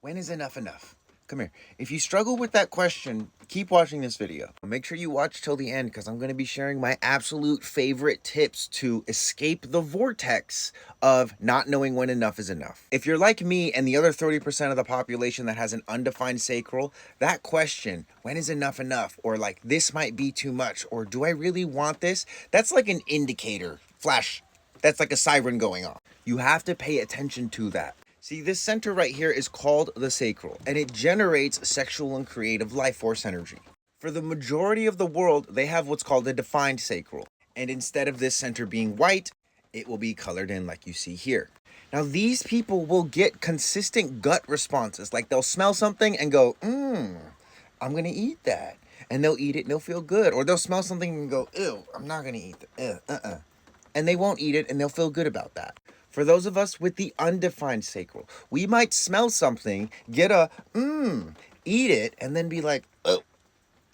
When is enough enough? Come here. If you struggle with that question, keep watching this video. Make sure you watch till the end because I'm going to be sharing my absolute favorite tips to escape the vortex of not knowing when enough is enough. If you're like me and the other 30% of the population that has an undefined sacral, that question, when is enough enough? Or like, this might be too much, or do I really want this? That's like an indicator, flash. That's like a siren going off. You have to pay attention to that. See, this center right here is called the sacral, and it generates sexual and creative life force energy. For the majority of the world, they have what's called a defined sacral. And instead of this center being white, it will be colored in like you see here. Now, these people will get consistent gut responses. Like they'll smell something and go, I'm going to eat that. And they'll eat it and they'll feel good. Or they'll smell something and go, ew, I'm not going to eat that. And they won't eat it and they'll feel good about that. For those of us with the undefined sacral, we might smell something, get a eat it, and then be like, oh,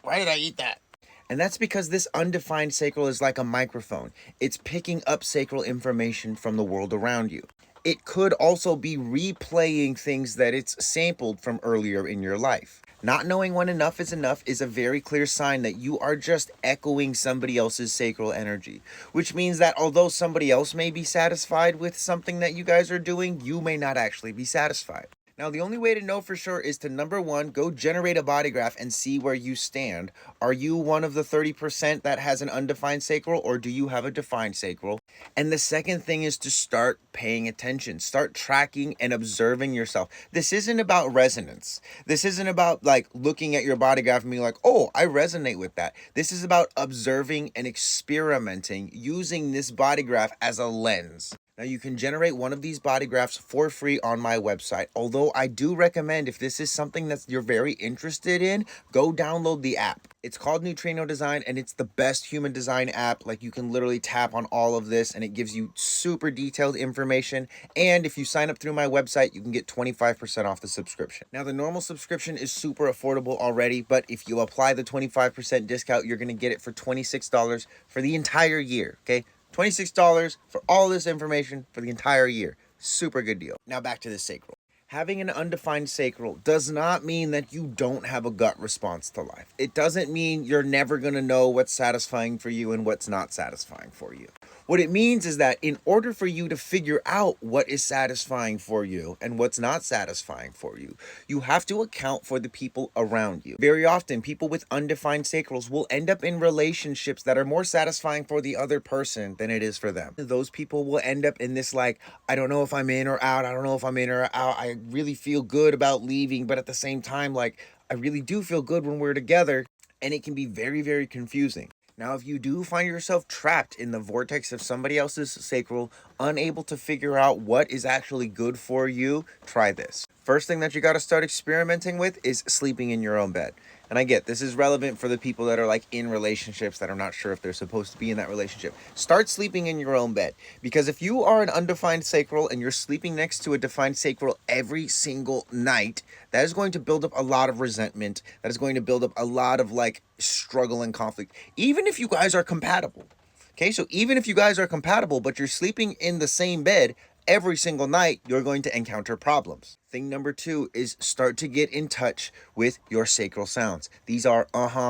why did I eat that? And that's because this undefined sacral is like a microphone. It's picking up sacral information from the world around you. It could also be replaying things that it's sampled from earlier in your life. Not knowing when enough is a very clear sign that you are just echoing somebody else's sacral energy, which means that although somebody else may be satisfied with something that you guys are doing, you may not actually be satisfied. Now, the only way to know for sure is to, number one, go generate a body graph and see where you stand. Are you one of the 30% that has an undefined sacral, or do you have a defined sacral? And the second thing is to start paying attention. Start tracking and observing yourself. This isn't about resonance. This isn't about like looking at your body graph and being like, oh, I resonate with that. This is about observing and experimenting using this body graph as a lens. Now, you can generate one of these body graphs for free on my website, although I do recommend, if this is something that you're very interested in, go download the app. It's called Neutrino Design, and it's the best human design app. Like, you can literally tap on all of this, and it gives you super detailed information. And if you sign up through my website, you can get 25% off the subscription. Now, the normal subscription is super affordable already, but if you apply the 25% discount, you're going to get it for $26 for the entire year, okay? $26 for all this information for the entire year. Super good deal. Now back to the sacral. Having an undefined sacral does not mean that you don't have a gut response to life. It doesn't mean you're never going to know what's satisfying for you and what's not satisfying for you. What it means is that in order for you to figure out what is satisfying for you and what's not satisfying for you, you have to account for the people around you. Very often, people with undefined sacrals will end up in relationships that are more satisfying for the other person than it is for them. Those people will end up in this like, I don't know if I'm in or out. I don't know if I'm in or out. I really feel good about leaving, but at the same time, like, I really do feel good when we're together. And it can be very, very confusing. Now, if you do find yourself trapped in the vortex of somebody else's sacral, unable to figure out what is actually good for you, try this. First thing that you got to start experimenting with is sleeping in your own bed. And I get this is relevant for the people that are like in relationships that are not sure if they're supposed to be in that relationship. Start sleeping in your own bed, because if you are an undefined sacral and you're sleeping next to a defined sacral every single night, that is going to build up a lot of resentment. That is going to build up a lot of like struggle and conflict, even if you guys are compatible. Okay, so even if you guys are compatible, but you're sleeping in the same bed every single night, you're going to encounter problems. Thing number two is start to get in touch with your sacral sounds. These are Now,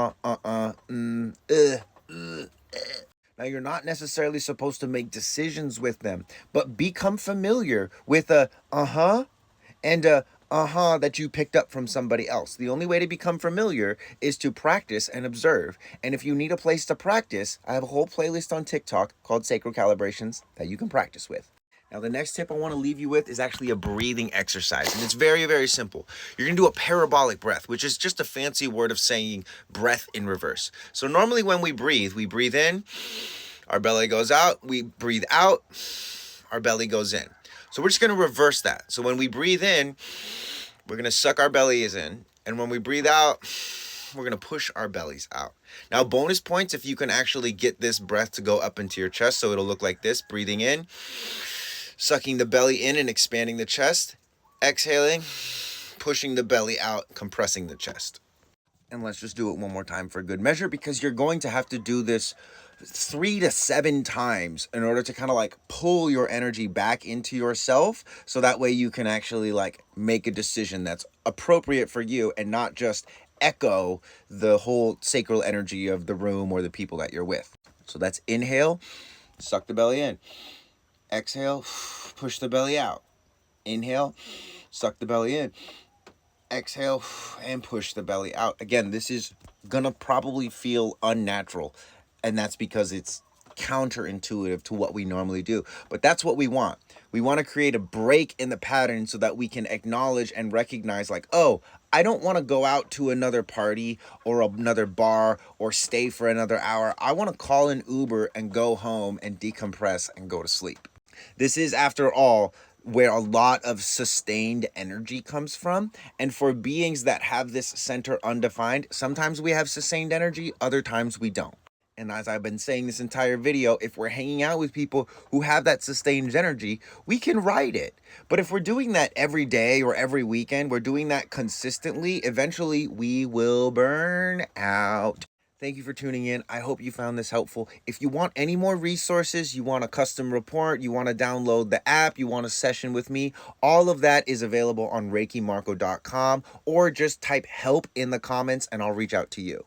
you're not necessarily supposed to make decisions with them, but become familiar with a and a that you picked up from somebody else. The only way to become familiar is to practice and observe. And if you need a place to practice, I have a whole playlist on TikTok called Sacral Calibrations that you can practice with. Now, the next tip I want to leave you with is actually a breathing exercise. And it's very, very simple. You're going to do a parabolic breath, which is just a fancy word of saying breath in reverse. So normally when we breathe in, our belly goes out, we breathe out, our belly goes in. So we're just going to reverse that. So when we breathe in, we're going to suck our bellies in. And when we breathe out, we're going to push our bellies out. Now, bonus points if you can actually get this breath to go up into your chest. So it'll look like this, breathing in, sucking the belly in and expanding the chest, exhaling, pushing the belly out, compressing the chest. And let's just do it one more time for good measure, because you're going to have to do this 3 to 7 times in order to kind of like pull your energy back into yourself, so that way you can actually like make a decision that's appropriate for you and not just echo the whole sacral energy of the room or the people that you're with. So that's inhale, suck the belly in. Exhale, push the belly out. Inhale, suck the belly in. Exhale and push the belly out. Again, this is gonna probably feel unnatural, and that's because it's counterintuitive to what we normally do. But that's what we want. We want to create a break in the pattern so that we can acknowledge and recognize, like, oh, I don't want to go out to another party or another bar or stay for another hour. I want to call an Uber and go home and decompress and go to sleep. This is, after all, where a lot of sustained energy comes from. And for beings that have this center undefined, sometimes we have sustained energy, other times we don't. And as I've been saying this entire video, if we're hanging out with people who have that sustained energy, we can ride it. But if we're doing that every day or every weekend, we're doing that consistently, eventually we will burn out. Thank you for tuning in. I hope you found this helpful. If you want any more resources, you want a custom report, you want to download the app, you want a session with me, all of that is available on ReikiMarco.com, or just type help in the comments and I'll reach out to you.